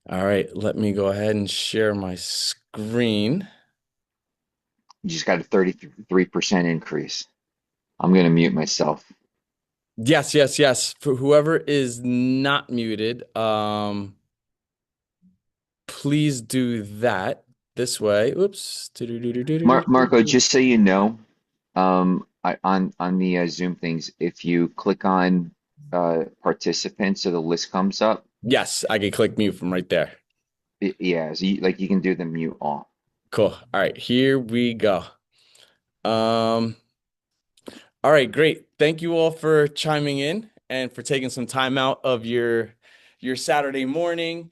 All right, let me go ahead and share my screen. You just got a 33% increase. I'm going to mute myself. Yes, yes, yes. For whoever is not muted, please do that this way. Oops. Marco, just so you know, on the Zoom things, if you click on participants, so the list comes up. Yes, I can click mute from right there. Yeah, so you can do the mute all. Cool. All right, here we go. Um, all right, great. Thank you all for chiming in and for taking some time out of your Saturday morning.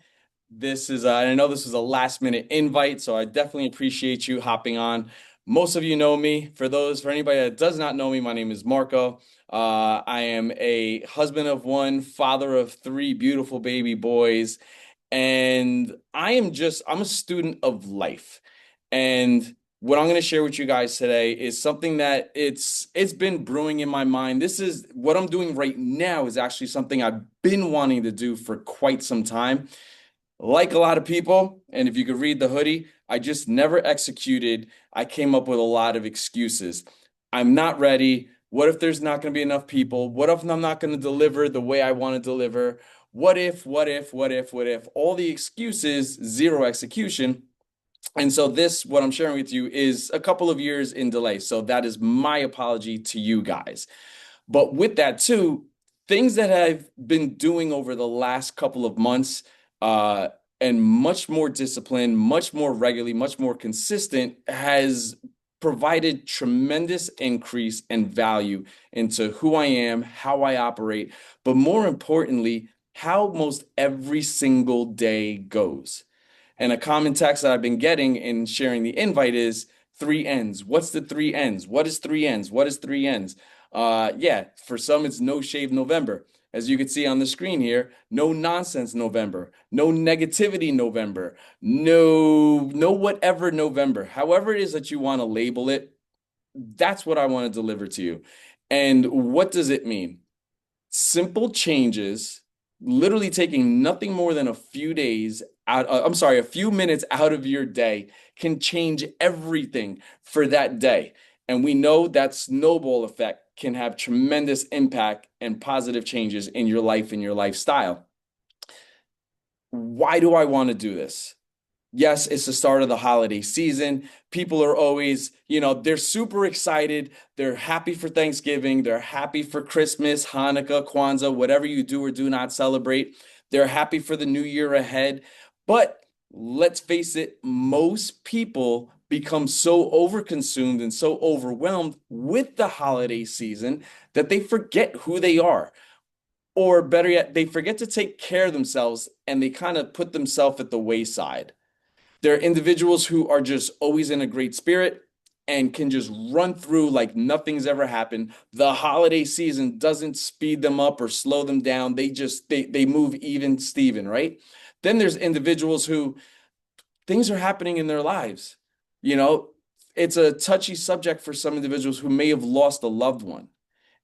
This is, I know this was a last minute invite, so I definitely appreciate you hopping on. Most of you know me. For anybody that does not know me, my name is Marco. I am a husband of one, father of three beautiful baby boys, and I'm a student of life. And what I'm going to share with you guys today is something that it's been brewing in my mind. This is what I'm doing right now is actually something I've been wanting to do for quite some time. Like a lot of people, and if you could read the hoodie, I just never executed. I came up with a lot of excuses. I'm not ready. What if there's not going to be enough people? What if I'm not going to deliver the way I want to deliver? What if? All the excuses, zero execution. And so what I'm sharing with you is a couple of years in delay. So that is my apology to you guys. But with that too, things that I've been doing over the last couple of months, uh, and much more disciplined, much more regularly, much more consistent, has provided tremendous increase and value into who I am, how I operate, but more importantly, how most every single day goes. And a common text that I've been getting in sharing the invite is three N's. What's the three N's? What is three N's? What is three N's? Yeah, for some, it's no shave November. As you can see on the screen here, no nonsense November, no negativity November, no whatever November. However it is that you want to label it, that's what I want to deliver to you. And what does it mean? Simple changes, literally taking nothing more than a few days out, I'm sorry, a few minutes out of your day can change everything for that day. And we know that snowball effect can have tremendous impact and positive changes in your life and your lifestyle. Why do I want to do this? Yes, it's the start of the holiday season. People are always, they're super excited. They're happy for Thanksgiving. They're happy for Christmas, Hanukkah, Kwanzaa, whatever you do or do not celebrate. They're happy for the new year ahead. But let's face it, most people become so overconsumed and so overwhelmed with the holiday season that they forget who they are. Or better yet, they forget to take care of themselves and they kind of put themselves at the wayside. They're individuals who are just always in a great spirit and can just run through like nothing's ever happened. The holiday season doesn't speed them up or slow them down. They move even Steven, right? Then there's individuals who things are happening in their lives. You know, it's a touchy subject for some individuals who may have lost a loved one,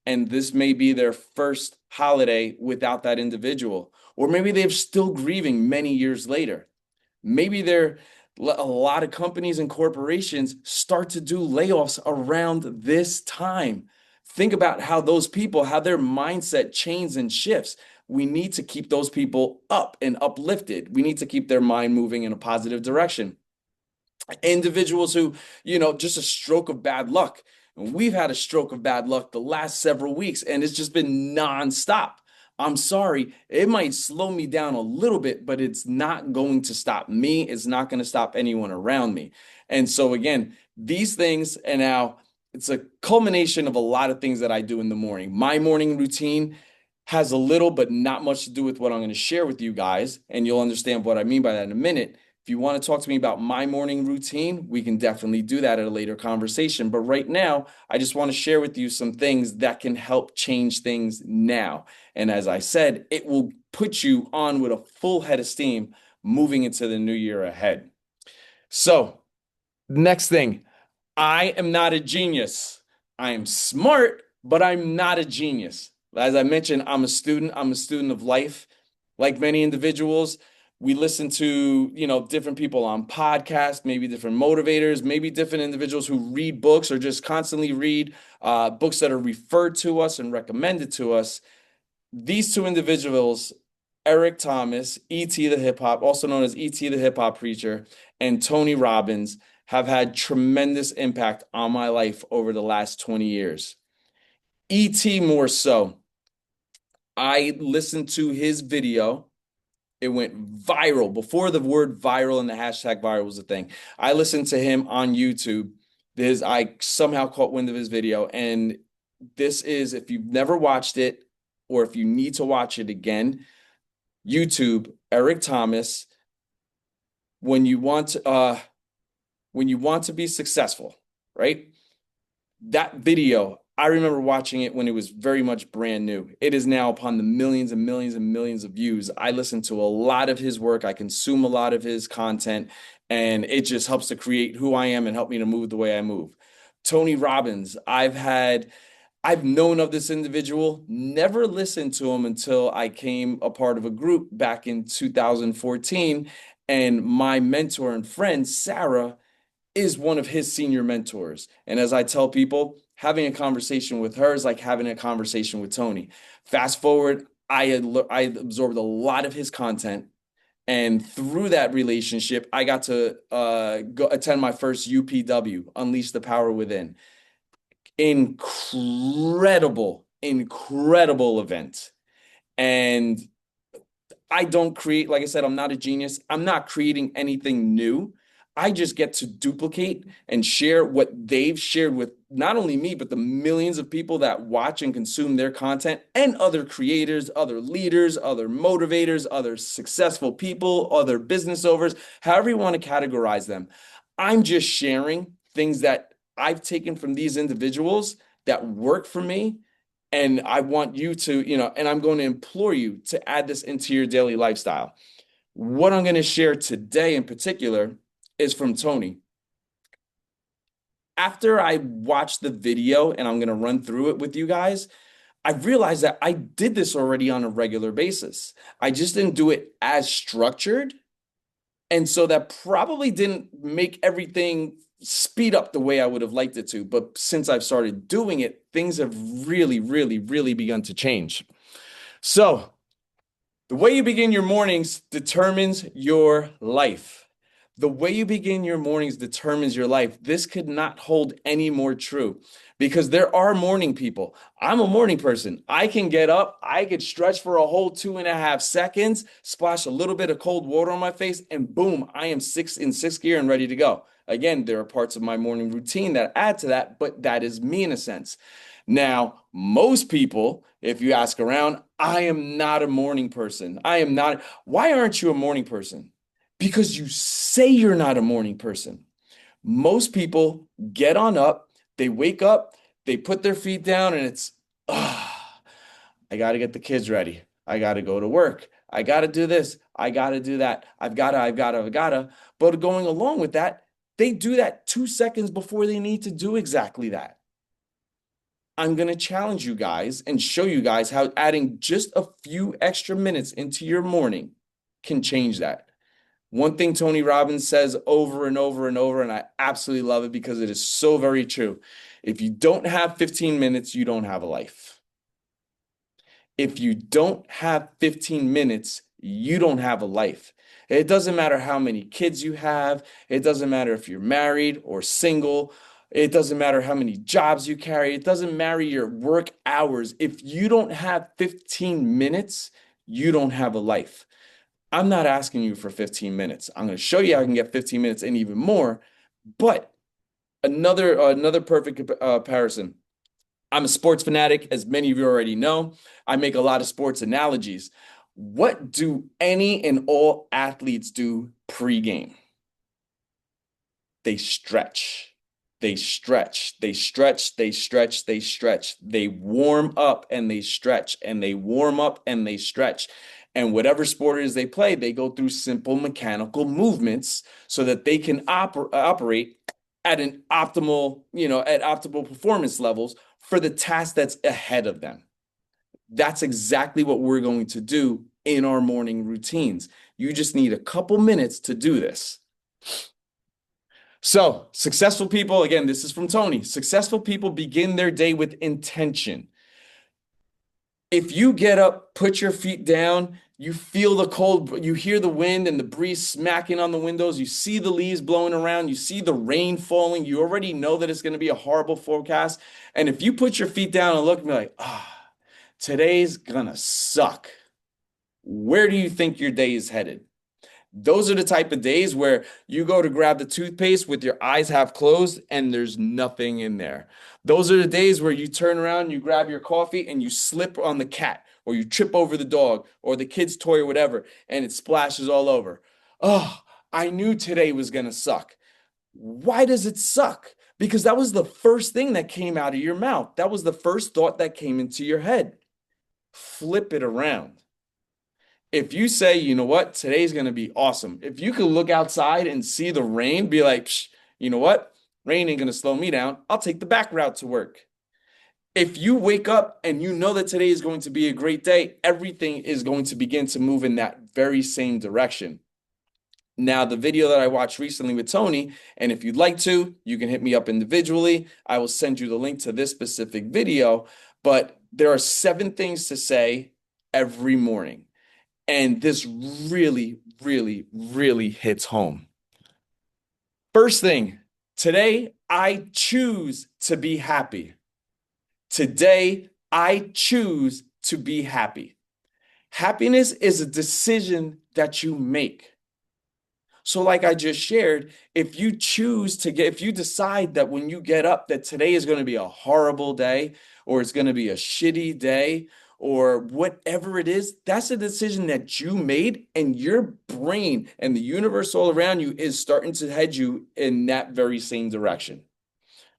and this may be their first holiday without that individual, or maybe they're still grieving many years later. Maybe a lot of companies and corporations start to do layoffs around this time. Think about how those people, how their mindset changes and shifts. We need to keep those people up and uplifted. We need to keep their mind moving in a positive direction. Individuals who, just a stroke of bad luck. And we've had a stroke of bad luck the last several weeks, and it's just been nonstop. I'm sorry, it might slow me down a little bit, but it's not going to stop me. It's not going to stop anyone around me. And so, again, these things, and now it's a culmination of a lot of things that I do in the morning. My morning routine has a little, but not much to do with what I'm going to share with you guys. And you'll understand what I mean by that in a minute. If you want to talk to me about my morning routine, we can definitely do that at a later conversation. But right now, I just want to share with you some things that can help change things now. And as I said, it will put you on with a full head of steam moving into the new year ahead. So, next thing, I am not a genius. I am smart, but I'm not a genius. As I mentioned, I'm a student. I'm a student of life. Like many individuals, We listen to, different people on podcasts, maybe different motivators, maybe different individuals who read books or just constantly read books that are referred to us and recommended to us. These two individuals, Eric Thomas, E.T. the hip hop, also known as E.T. the hip hop preacher, and Tony Robbins, have had tremendous impact on my life over the last 20 years. E.T. more so. I listened to his video. It went viral before the word viral and the hashtag viral was a thing. I listened to him on YouTube. I somehow caught wind of his video, and this is, if you've never watched it or if you need to watch it again, YouTube, Eric Thomas, when you want when you want to be successful, right? That video, I remember watching it when it was very much brand new. It is now upon the millions and millions and millions of views. I listen to a lot of his work, I consume a lot of his content, and it just helps to create who I am and help me to move the way I move. Tony Robbins, I've known of this individual, never listened to him until I came a part of a group back in 2014. And my mentor and friend, Sarah, is one of his senior mentors. And as I tell people, having a conversation with her is like having a conversation with Tony. Fast forward, I absorbed a lot of his content. And through that relationship, I got to go attend my first UPW, Unleash the Power Within. Incredible, incredible event. And I don't create, like I said, I'm not a genius. I'm not creating anything new. I just get to duplicate and share what they've shared with not only me, but the millions of people that watch and consume their content and other creators, other leaders, other motivators, other successful people, other business owners, however you want to categorize them. I'm just sharing things that I've taken from these individuals that work for me, and I want you to, and I'm going to implore you to add this into your daily lifestyle. What I'm going to share today in particular is from Tony. After I watched the video, and I'm going to run through it with you guys, I realized that I did this already on a regular basis. I just didn't do it as structured. And so that probably didn't make everything speed up the way I would have liked it to. But since I've started doing it, things have really, really, really begun to change. So, the way you begin your mornings determines your life. The way you begin your mornings determines your life. This could not hold any more true because there are morning people. I'm a morning person. I can get up, I could stretch for a whole 2.5 seconds, splash a little bit of cold water on my face, and boom, I am in sixth gear and ready to go. Again, there are parts of my morning routine that add to that, but that is me in a sense. Now, most people, if you ask around, I am not a morning person. I am not. Why aren't you a morning person? Because you say you're not a morning person. Most people get on up, they wake up, they put their feet down, and it's, I got to get the kids ready. I got to go to work. I got to do this. I got to do that. I've got to. But going along with that, they do that 2 seconds before they need to do exactly that. I'm going to challenge you guys and show you guys how adding just a few extra minutes into your morning can change that. One thing Tony Robbins says over and over and over, and I absolutely love it because it is so very true. If you don't have 15 minutes, you don't have a life. If you don't have 15 minutes, you don't have a life. It doesn't matter how many kids you have. It doesn't matter if you're married or single. It doesn't matter how many jobs you carry. It doesn't matter your work hours. If you don't have 15 minutes, you don't have a life. I'm not asking you for 15 minutes. I'm going to show you how I can get 15 minutes and even more. But another perfect comparison. I'm a sports fanatic, as many of you already know. I make a lot of sports analogies. What do any and all athletes do pregame? They stretch. They stretch. They stretch. They stretch. They stretch. They warm up and they stretch and they warm up and they stretch. And whatever sport it is they play, they go through simple mechanical movements so that they can operate at an optimal, at optimal performance levels for the task that's ahead of them. That's exactly what we're going to do in our morning routines. You just need a couple minutes to do this. So, successful people, again, this is from Tony. Successful people begin their day with intention. If you get up, put your feet down, you feel the cold, you hear the wind and the breeze smacking on the windows, you see the leaves blowing around, you see the rain falling, you already know that it's going to be a horrible forecast. And if you put your feet down and look and be like, today's gonna suck, where do you think your day is headed? Those are the type of days where you go to grab the toothpaste with your eyes half closed and there's nothing in there. Those are the days where you turn around, you grab your coffee and you slip on the cat or you trip over the dog or the kid's toy or whatever and it splashes all over. Oh, I knew today was going to suck. Why does it suck? Because that was the first thing that came out of your mouth. That was the first thought that came into your head. Flip it around. If you say, you know what, today's going to be awesome. If you could look outside and see the rain, be like, psh, you know what, rain ain't going to slow me down. I'll take the back route to work. If you wake up and you know that today is going to be a great day, everything is going to begin to move in that very same direction. Now, the video that I watched recently with Tony, and if you'd like to, you can hit me up individually. I will send you the link to this specific video. But there are 7 things to say every morning. And this really, really, really hits home. First thing, today I choose to be happy. Today I choose to be happy. Happiness is a decision that you make. So, like I just shared, if you decide that when you get up that today is going to be a horrible day, or it's going to be a shitty day, or whatever it is, that's a decision that you made, and your brain and the universe all around you is starting to head you in that very same direction.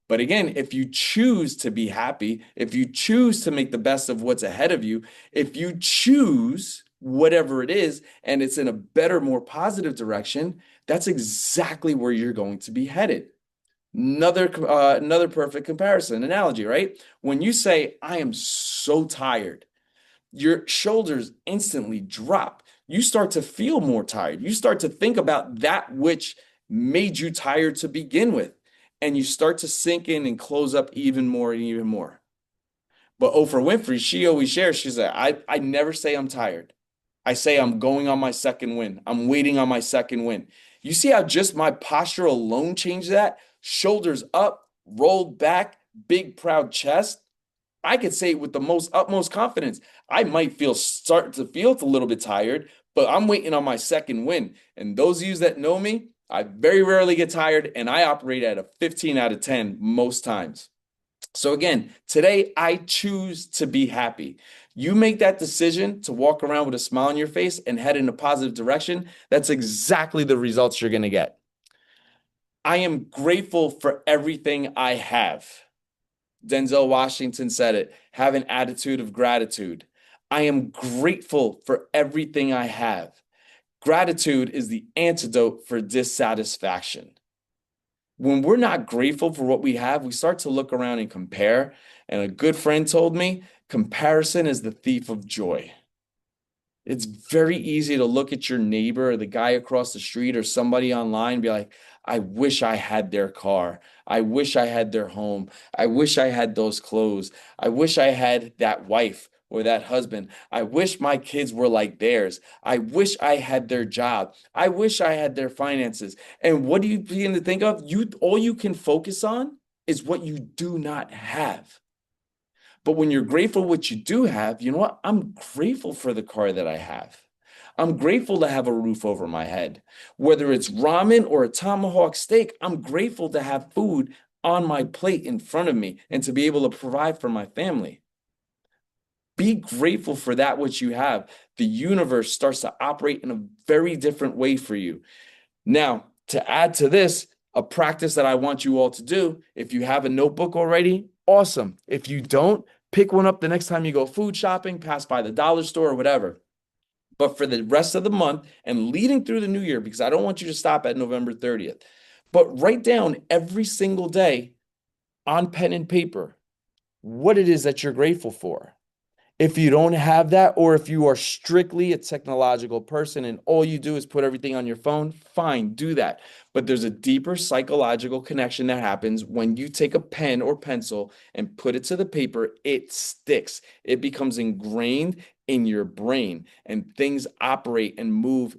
But again, if you choose to be happy, if you choose to make the best of what's ahead of you, if you choose whatever it is and it's in a better, more positive direction, that's exactly where you're going to be headed. Another perfect comparison analogy, right? When you say, I am so tired, your shoulders instantly drop. You start to feel more tired. You start to think about that which made you tired to begin with. And you start to sink in and close up even more and even more. But Oprah Winfrey, she always shares, she's like, I never say I'm tired. I say I'm going on my second win. I'm waiting on my second win. You see how just my posture alone changed that? Shoulders up, rolled back, big proud chest. I could say it with the most utmost confidence. I might start to feel a little bit tired, but I'm waiting on my second win. And those of you that know me, I very rarely get tired and I operate at a 15 out of 10 most times. So again, today I choose to be happy. You make that decision to walk around with a smile on your face and head in a positive direction. That's exactly the results you're going to get. I am grateful for everything I have. Denzel Washington said it, have an attitude of gratitude. I am grateful for everything I have. Gratitude is the antidote for dissatisfaction. When we're not grateful for what we have, we start to look around and compare. And a good friend told me, comparison is the thief of joy. It's very easy to look at your neighbor or the guy across the street or somebody online and be like, I wish I had their car. I wish I had their home. I wish I had those clothes. I wish I had that wife or that husband. I wish my kids were like theirs. I wish I had their job. I wish I had their finances. And what do you begin to think of? All you can focus on is what you do not have. But when you're grateful what you do have, you know what? I'm grateful for the car that I have. I'm grateful to have a roof over my head. Whether it's ramen or a tomahawk steak, I'm grateful to have food on my plate in front of me and to be able to provide for my family. Be grateful for that which you have. The universe starts to operate in a very different way for you. Now, to add to this, a practice that I want you all to do, if you have a notebook already, awesome. If you don't, pick one up the next time you go food shopping, pass by the dollar store or whatever. But for the rest of the month and leading through the new year, because I don't want you to stop at November 30th, but write down every single day on pen and paper what it is that you're grateful for. If you don't have that, or if you are strictly a technological person and all you do is put everything on your phone, fine, do that. But there's a deeper psychological connection that happens when you take a pen or pencil and put it to the paper, it sticks. It becomes ingrained in your brain, and things operate and move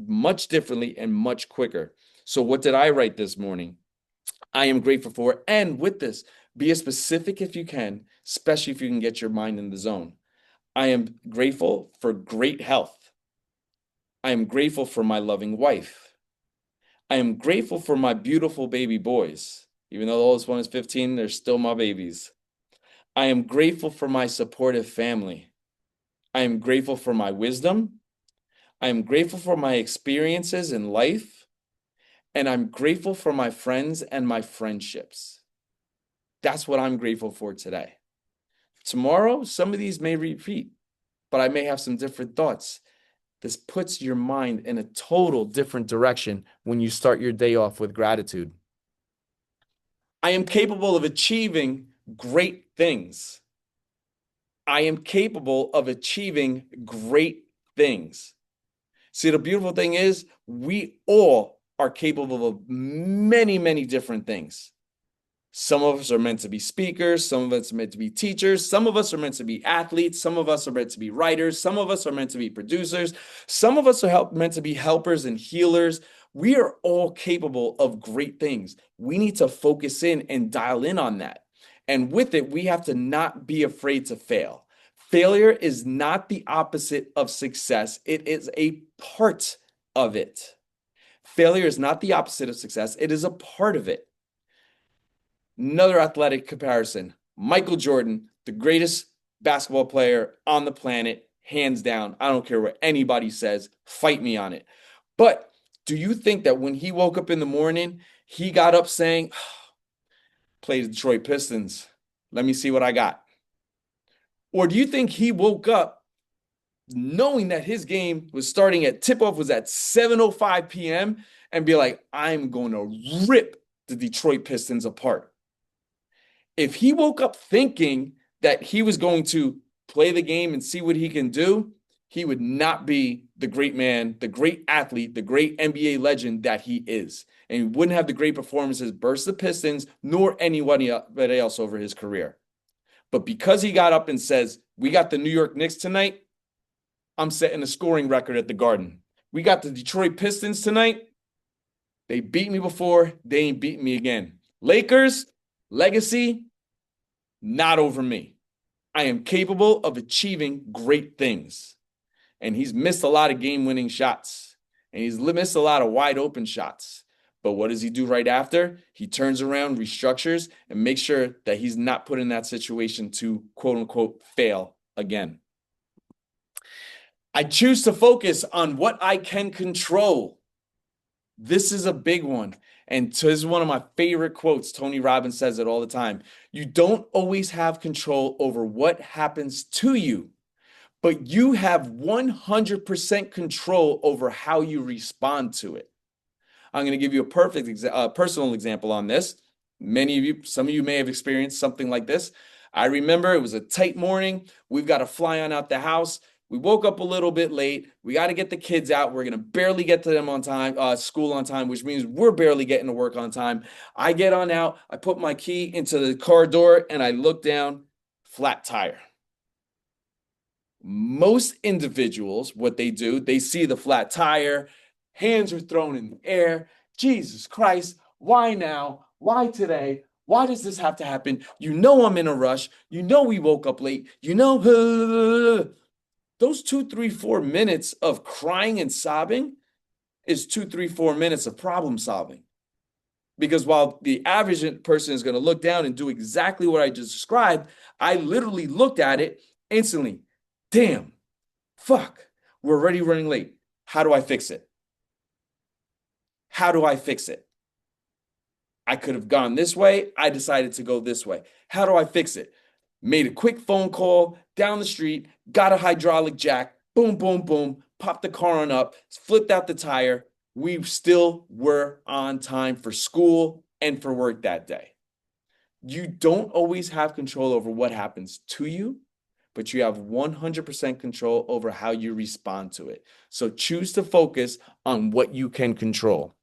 much differently and much quicker. So, what did I write this morning? I am grateful for. And with this, be as specific if you can, especially if you can get your mind in the zone. I am grateful for great health. I am grateful for my loving wife. I am grateful for my beautiful baby boys. Even though the oldest one is 15, they're still my babies. I am grateful for my supportive family. I am grateful for my wisdom. I am grateful for my experiences in life. And I'm grateful for my friends and my friendships. That's what I'm grateful for today. Tomorrow, some of these may repeat, but I may have some different thoughts. This puts your mind in a total different direction when you start your day off with gratitude. I am capable of achieving great things. I am capable of achieving great things. See, the beautiful thing is, we all are capable of many, many different things. Some of us are meant to be speakers. Some of us are meant to be teachers. Some of us are meant to be athletes. Some of us are meant to be writers. Some of us are meant to be producers. Some of us are meant to be helpers and healers. We are all capable of great things. We need to focus in and dial in on that. And with it, we have to not be afraid to fail. Failure is not the opposite of success, it is a part of it. Failure is not the opposite of success, it is a part of it. Another athletic comparison. Michael Jordan, the greatest basketball player on the planet, hands down. I don't care what anybody says. Fight me on it. But do you think that when he woke up in the morning, he got up saying, play the Detroit Pistons. Let me see what I got. Or do you think he woke up knowing that his game was starting at tip-off was at 7:05 p.m. and be like, I'm going to rip the Detroit Pistons apart? If he woke up thinking that he was going to play the game and see what he can do, he would not be the great man, the great athlete, the great NBA legend that he is. And he wouldn't have the great performances versus the Pistons nor anybody else over his career. But because he got up and says, we got the New York Knicks tonight, I'm setting a scoring record at the Garden. We got the Detroit Pistons tonight. They beat me before. They ain't beating me again. Lakers, legacy, not over me. I am capable of achieving great things. And he's missed a lot of game-winning shots. And he's missed a lot of wide-open shots. But what does he do right after? He turns around, restructures, and makes sure that he's not put in that situation to quote-unquote fail again. I choose to focus on what I can control. This is a big one. And this is one of my favorite quotes. Tony Robbins says it all the time. You don't always have control over what happens to you, but you have 100% control over how you respond to it. I'm going to give you a personal example on this. Many of you, some of you may have experienced something like this. I remember it was a tight morning. We've got to fly on out the house. We woke up a little bit late. We got to get the kids out. We're going to barely get to them on time, school on time, which means we're barely getting to work on time. I get on out. I put my key into the car door and I look down, flat tire. Most individuals, what they do, they see the flat tire, hands are thrown in the air. Jesus Christ, why now? Why today? Why does this have to happen? You know I'm in a rush. You know we woke up late. You know, those 2, 3, 4 minutes of crying and sobbing is 2, 3, 4 minutes of problem solving. Because while the average person is going to look down and do exactly what I just described, I literally looked at it instantly. Damn, fuck, we're already running late. How do I fix it? How do I fix it? I could have gone this way. I decided to go this way. How do I fix it? Made a quick phone call down the street, got a hydraulic jack, boom, boom, boom, popped the car on up, flipped out the tire. We still were on time for school and for work that day. You don't always have control over what happens to you, but you have 100% control over how you respond to it. So choose to focus on what you can control.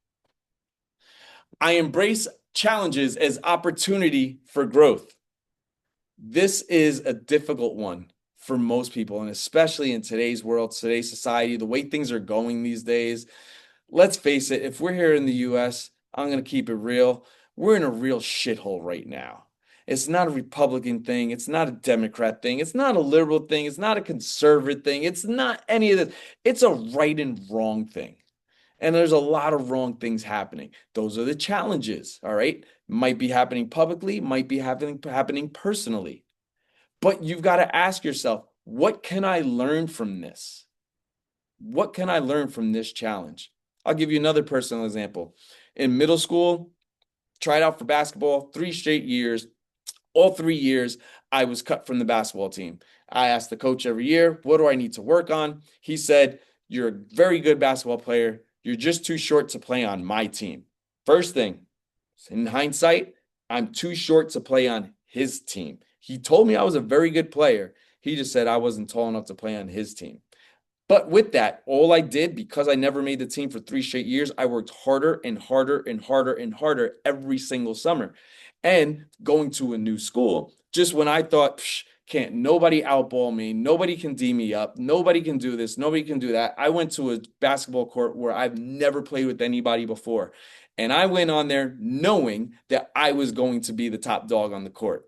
I embrace challenges as opportunity for growth. This is a difficult one for most people, and especially in today's world, today's society, the way things are going these days. Let's face it, if we're here in the US, I'm going to keep it real. We're in a real shithole right now. It's not a Republican thing. It's not a Democrat thing. It's not a liberal thing. It's not a conservative thing. It's not any of this. It's a right and wrong thing. And there's a lot of wrong things happening. Those are the challenges, all right? Might be happening publicly, might be happening personally. But you've got to ask yourself, what can I learn from this? What can I learn from this challenge? I'll give you another personal example. In middle school, tried out for basketball 3 straight years. All 3 years, I was cut from the basketball team. I asked the coach every year, what do I need to work on? He said, you're a very good basketball player. You're just too short to play on my team. First thing, in hindsight, I'm too short to play on his team. He told me I was a very good player. He just said I wasn't tall enough to play on his team. But with that, all I did, because I never made the team for 3 straight years, I worked harder and harder and harder and harder every single summer. And going to a new school, just when I thought, can't nobody outball me, nobody can D me up, nobody can do this, nobody can do that. I went to a basketball court where I've never played with anybody before. And I went on there knowing that I was going to be the top dog on the court.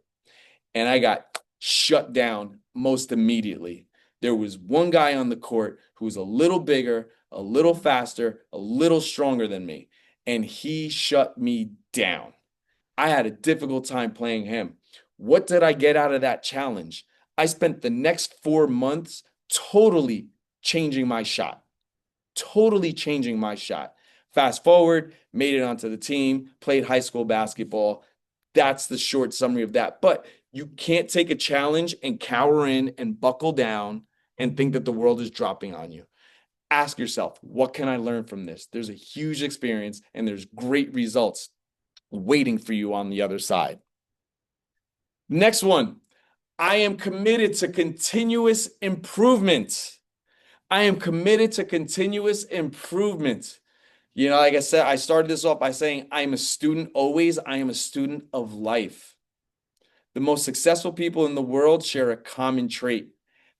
And I got shut down most immediately. There was one guy on the court who was a little bigger, a little faster, a little stronger than me, and he shut me down. I had a difficult time playing him. What did I get out of that challenge? I spent the next 4 months totally changing my shot, totally changing my shot. Fast forward, made it onto the team, played high school basketball. That's the short summary of that. But you can't take a challenge and cower in and buckle down and think that the world is dropping on you. Ask yourself, what can I learn from this? There's a huge experience and there's great results waiting for you on the other side. Next one, I am committed to continuous improvement. I am committed to continuous improvement. You know, like I said, I started this off by saying I am a student always. I am a student of life. The most successful people in the world share a common trait.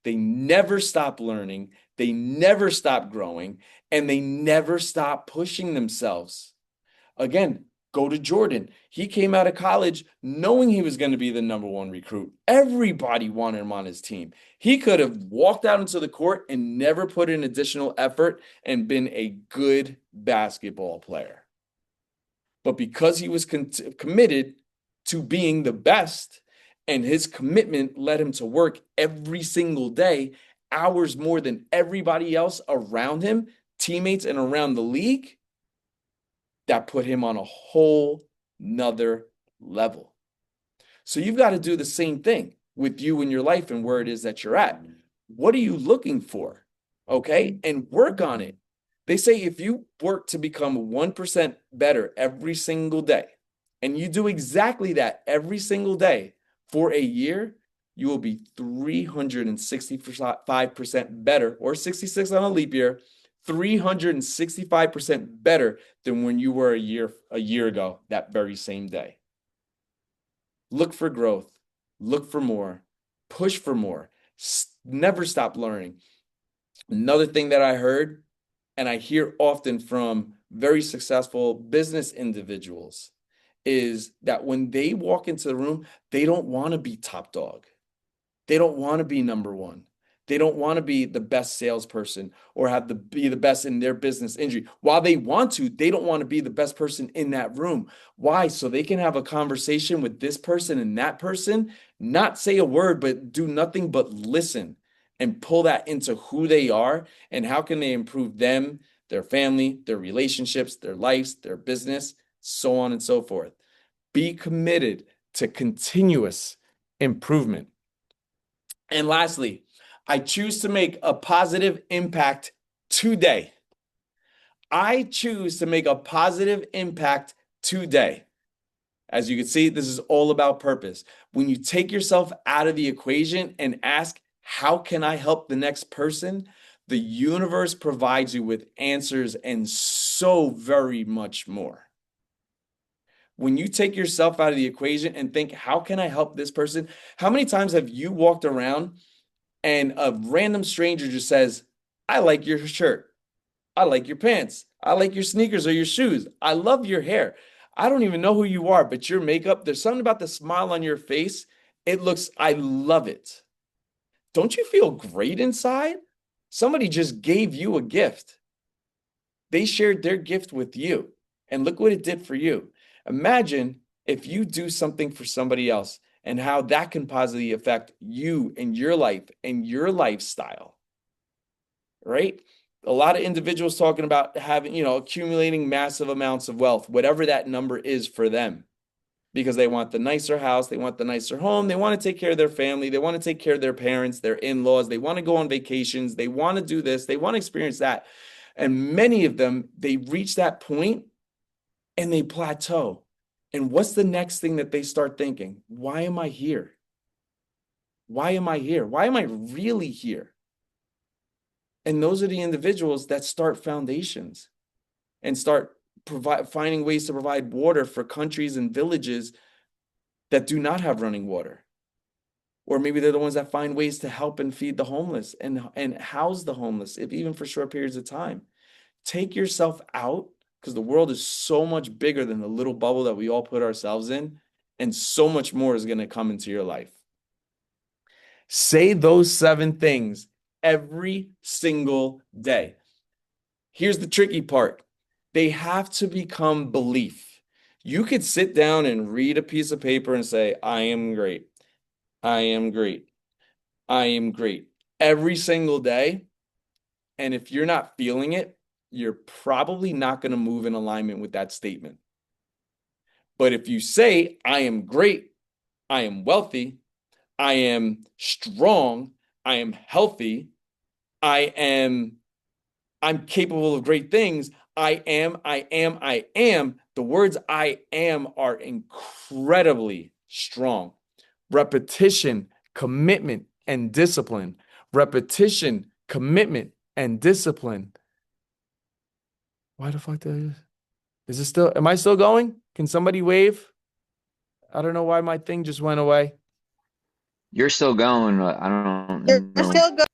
They never stop learning, they never stop growing, and they never stop pushing themselves. Again, go to Jordan. He came out of college knowing he was going to be the number one recruit. Everybody wanted him on his team. He could have walked out into the court and never put in additional effort and been a good basketball player. But because he was committed to being the best, and his commitment led him to work every single day, hours more than everybody else around him, teammates and around the league, that put him on a whole nother level. So you've got to do the same thing with you in your life and where it is that you're at. What are you looking for? Okay. And work on it. They say if you work to become 1% better every single day, and you do exactly that every single day for a year, you will be 365% better, or 66 on a leap year, 365% better than when you were a year ago, that very same day. Look for growth, look for more, push for more, never stop learning. Another thing that I heard, and I hear often from very successful business individuals, is that when they walk into the room, they don't want to be top dog. They don't want to be number one. They don't want to be the best salesperson or be the best in their business industry. While they want to, they don't want to be the best person in that room. Why? So they can have a conversation with this person and that person, not say a word, but do nothing but listen and pull that into who they are and how can they improve them, their family, their relationships, their lives, their business, so on and so forth. Be committed to continuous improvement. And lastly, I choose to make a positive impact today. I choose to make a positive impact today. As you can see, this is all about purpose. When you take yourself out of the equation and ask, how can I help the next person? The universe provides you with answers and so very much more. When you take yourself out of the equation and think, how can I help this person? How many times have you walked around and a random stranger just says, I like your shirt. I like your pants. I like your sneakers or your shoes. I love your hair. I don't even know who you are, but your makeup, there's something about the smile on your face. It looks, I love it. Don't you feel great inside? Somebody just gave you a gift. They shared their gift with you, and look what it did for you. Imagine if you do something for somebody else and how that can positively affect you and your life and your lifestyle, right? A lot of individuals talking about having, accumulating massive amounts of wealth, whatever that number is for them, because they want the nicer house, they want the nicer home, they want to take care of their family, they want to take care of their parents, their in-laws, they want to go on vacations, they want to do this, they want to experience that. And many of them, they reach that point and they plateau. And what's the next thing that they start thinking? Why am I here? Why am I here? Why am I really here? And those are the individuals that start foundations and start finding ways to provide water for countries and villages that do not have running water. Or maybe they're the ones that find ways to help and feed the homeless and house the homeless, if even for short periods of time. Take yourself out because the world is so much bigger than the little bubble that we all put ourselves in, and so much more is going to come into your life. Say those 7 things every single day. Here's the tricky part. They have to become belief. You could sit down and read a piece of paper and say, I am great. I am great. I am great every single day. And if you're not feeling it, you're probably not going to move in alignment with that statement. But if you say, I am great, I am wealthy, I am strong, I am healthy, I am I'm capable of great things. I am, I am, I am. The words I am are incredibly strong. Repetition, commitment, and discipline. Repetition, commitment, and discipline. Why the fuck did I just... Is it still, am I still going? Can somebody wave? I don't know why my thing just went away. You're still going. I You're don't know. still good.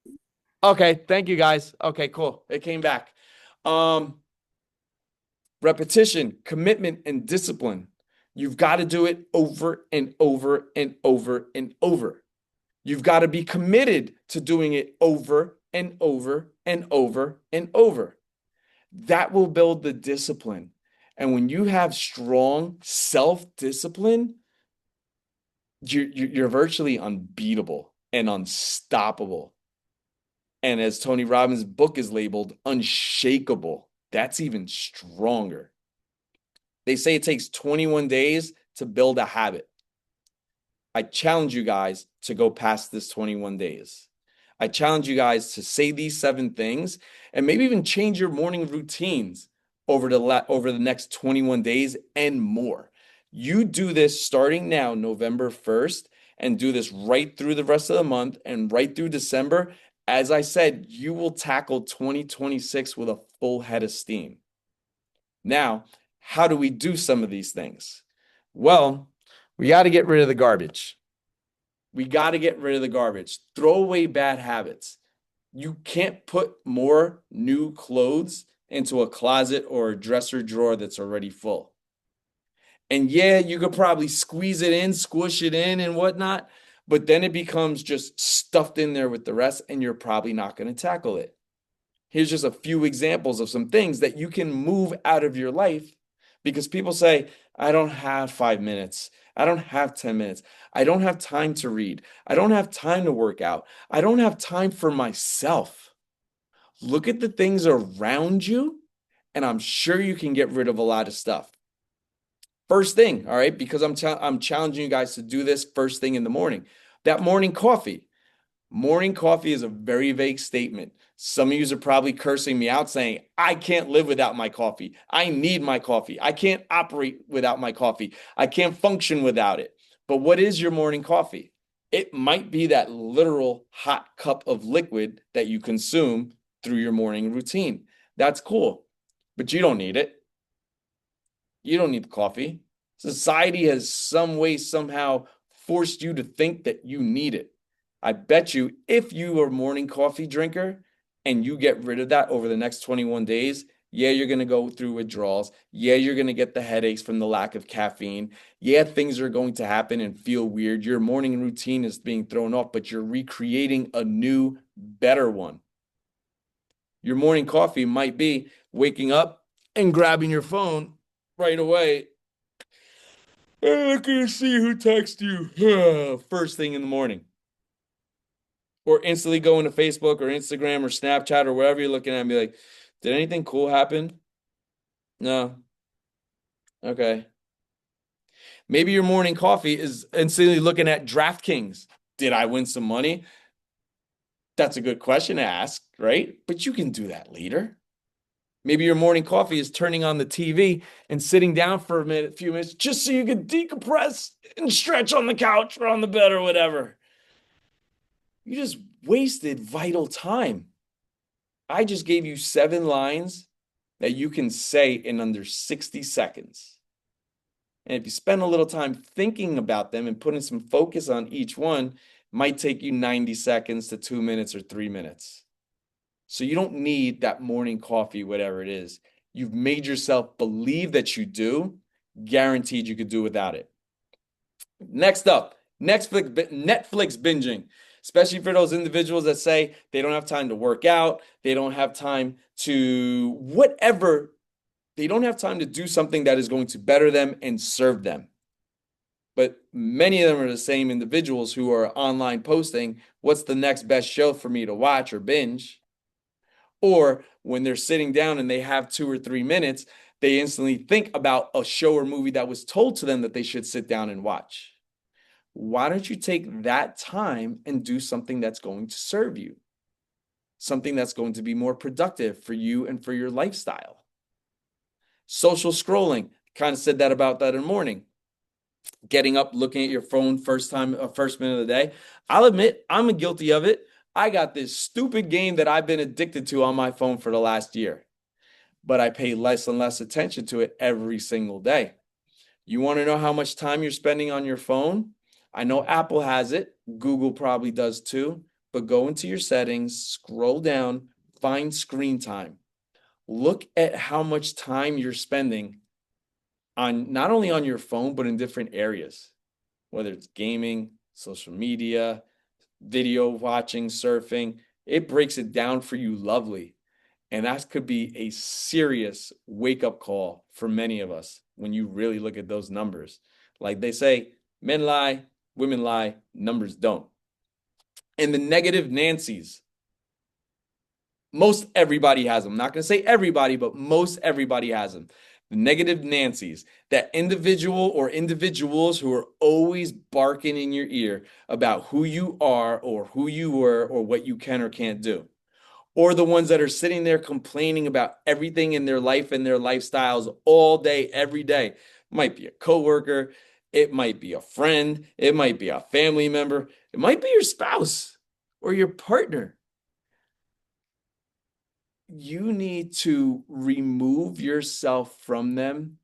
Okay, thank you guys. Okay, cool. It came back. Um, Repetition, commitment, and discipline. You've got to do it over and over and over and over. You've got to be committed to doing it over and over and over and over. That will build the discipline. And when you have strong self-discipline, you're virtually unbeatable and unstoppable. And as Tony Robbins' book is labeled, unshakable. That's even stronger. They say it takes 21 days to build a habit. I challenge you guys to go past this 21 days. I challenge you guys to say these 7 things and maybe even change your morning routines over the next 21 days and more. You do this starting now, November 1st, and do this right through the rest of the month and right through December. As I said, you will tackle 2026 with a full head of steam. Now, how do we do some of these things? Well, we got to get rid of the garbage. We got to get rid of the garbage. Throw away bad habits. You can't put more new clothes into a closet or a dresser drawer that's already full. And yeah, you could probably squeeze it in, squish it in, and whatnot, but then it becomes just stuffed in there with the rest, and you're probably not going to tackle it. Here's just a few examples of some things that you can move out of your life because people say, I don't have 5 minutes. I don't have 10 minutes. I don't have time to read. I don't have time to work out. I don't have time for myself. Look at the things around you, and I'm sure you can get rid of a lot of stuff. First thing, all right, because I'm challenging you guys to do this first thing in the morning. That morning coffee. Morning coffee is a very vague statement. Some of you are probably cursing me out saying, I can't live without my coffee. I need my coffee. I can't operate without my coffee. I can't function without it. But what is your morning coffee? It might be that literal hot cup of liquid that you consume through your morning routine. That's cool, but you don't need it. You don't need the coffee. Society has some way, somehow forced you to think that you need it. I bet you if you are a morning coffee drinker and you get rid of that over the next 21 days, yeah, you're going to go through withdrawals. Yeah, you're going to get the headaches from the lack of caffeine. Yeah, things are going to happen and feel weird. Your morning routine is being thrown off, but you're recreating a new, better one. Your morning coffee might be waking up and grabbing your phone right away. I'm not gonna see who texted you first thing in the morning. Or instantly going to Facebook or Instagram or Snapchat or wherever you're looking at and be like, did anything cool happen? No. Okay. Maybe your morning coffee is instantly looking at DraftKings. Did I win some money? That's a good question to ask, right? But you can do that later. Maybe your morning coffee is turning on the TV and sitting down for a minute, few minutes, just so you can decompress and stretch on the couch or on the bed or whatever. You just wasted vital time. I just gave you 7 lines that you can say in under 60 seconds. And if you spend a little time thinking about them and putting some focus on each one, it might take you 90 seconds to 2 minutes or 3 minutes. So you don't need that morning coffee, whatever it is. You've made yourself believe that you do, guaranteed you could do without it. Next up, Netflix binging, especially for those individuals that say they don't have time to work out, they don't have time to whatever, they don't have time to do something that is going to better them and serve them. But many of them are the same individuals who are online posting, what's the next best show for me to watch or binge? Or when they're sitting down and they have 2 or 3 minutes, they instantly think about a show or movie that was told to them that they should sit down and watch. Why don't you take that time and do something that's going to serve you? Something that's going to be more productive for you and for your lifestyle. Social scrolling, kind of said that about that in the morning. Getting up, looking at your phone first minute of the day. I'll admit, I'm guilty of it. I got this stupid game that I've been addicted to on my phone for the last year, but I pay less and less attention to it every single day. You want to know how much time you're spending on your phone? I know Apple has it, Google probably does too, but go into your settings, scroll down, find screen time. Look at how much time you're spending on not only on your phone, but in different areas, whether it's gaming, social media, video watching, surfing. It breaks it down for you lovely. And that could be a serious wake up call for many of us when you really look at those numbers. Like they say, men lie, women lie, numbers don't. And the negative Nancy's, most everybody has them. I'm not going to say everybody, but most everybody has them. The negative Nancy's, that individual or individuals who are always barking in your ear about who you are or who you were or what you can or can't do, or the ones that are sitting there complaining about everything in their life and their lifestyles all day, every day. It might be a coworker, it might be a friend, it might be a family member, it might be your spouse or your partner. You need to remove yourself from them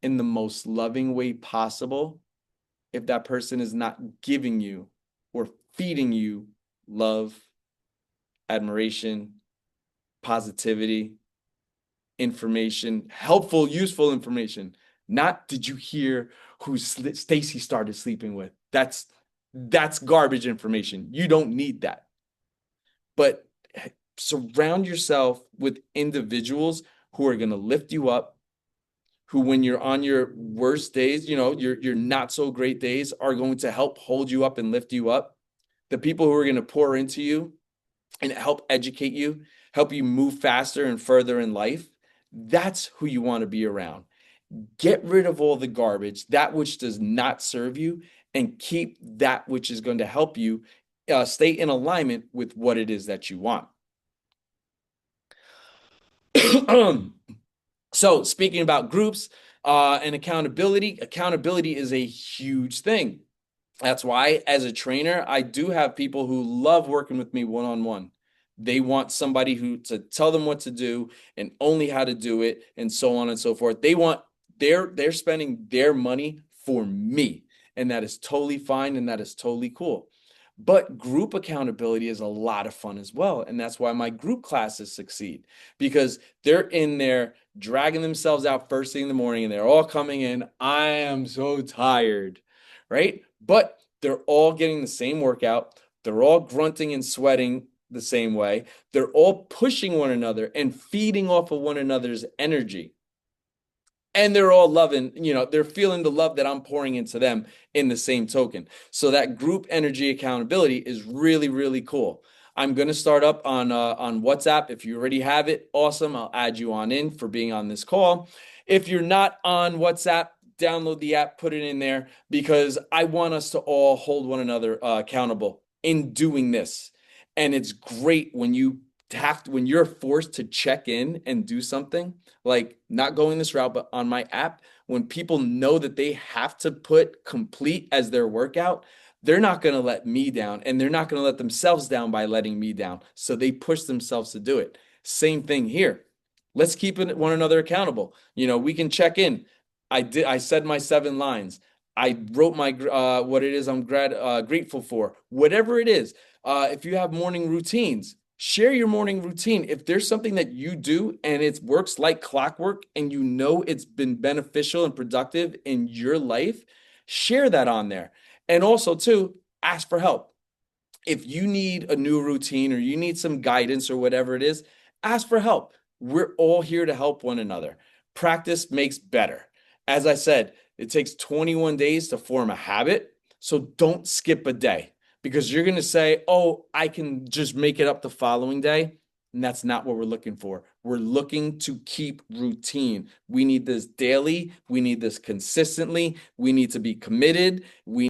in the most loving way possible if that person is not giving you or feeding you love, admiration, positivity, information, helpful, useful information. Not did you hear who Stacy started sleeping with? That's garbage information. You don't need that. But surround yourself with individuals who are going to lift you up, who when you're on your worst days, your not so great days are going to help hold you up and lift you up. The people who are going to pour into you and help educate you, help you move faster and further in life. That's who you want to be around. Get rid of all the garbage, that which does not serve you, and keep that which is going to help you stay in alignment with what it is that you want. So, speaking about groups and accountability, accountability is a huge thing. That's why, as a trainer, I do have people who love working with me one on one. They want somebody who to tell them what to do and only how to do it, and so on and so forth. They're spending their money for me, and that is totally fine and that is totally cool. But group accountability is a lot of fun as well, and that's why my group classes succeed because they're in there dragging themselves out first thing in the morning, and they're all coming in. I am so tired, right? But they're all getting the same workout. They're all grunting and sweating the same way. They're all pushing one another and feeding off of one another's energy. And they're all loving, they're feeling the love that I'm pouring into them in the same token. So that group energy accountability is really, really cool. I'm going to start up on WhatsApp. If you already have it, awesome. I'll add you on in for being on this call. If you're not on WhatsApp, download the app, put it in there because I want us to all hold one another accountable in doing this. And it's great when you're forced to check in and do something like not going this route, but on my app, when people know that they have to put complete as their workout, they're not going to let me down and they're not going to let themselves down by letting me down. So they push themselves to do it. Same thing here. Let's keep one another accountable. We can check in. I said my 7 lines. I wrote my what it is I'm grateful for. Whatever it is. If you have morning routines, share your morning routine. If there's something that you do and it works like clockwork and you know it's been beneficial and productive in your life, share that on there. And also, too, ask for help. If you need a new routine or you need some guidance or whatever it is, ask for help. We're all here to help one another. Practice makes better. As I said, it takes 21 days to form a habit. So don't skip a day because you're going to say, oh, I can just make it up the following day. And that's not what we're looking for. We're looking to keep routine. We need this daily. We need this consistently. We need to be committed. We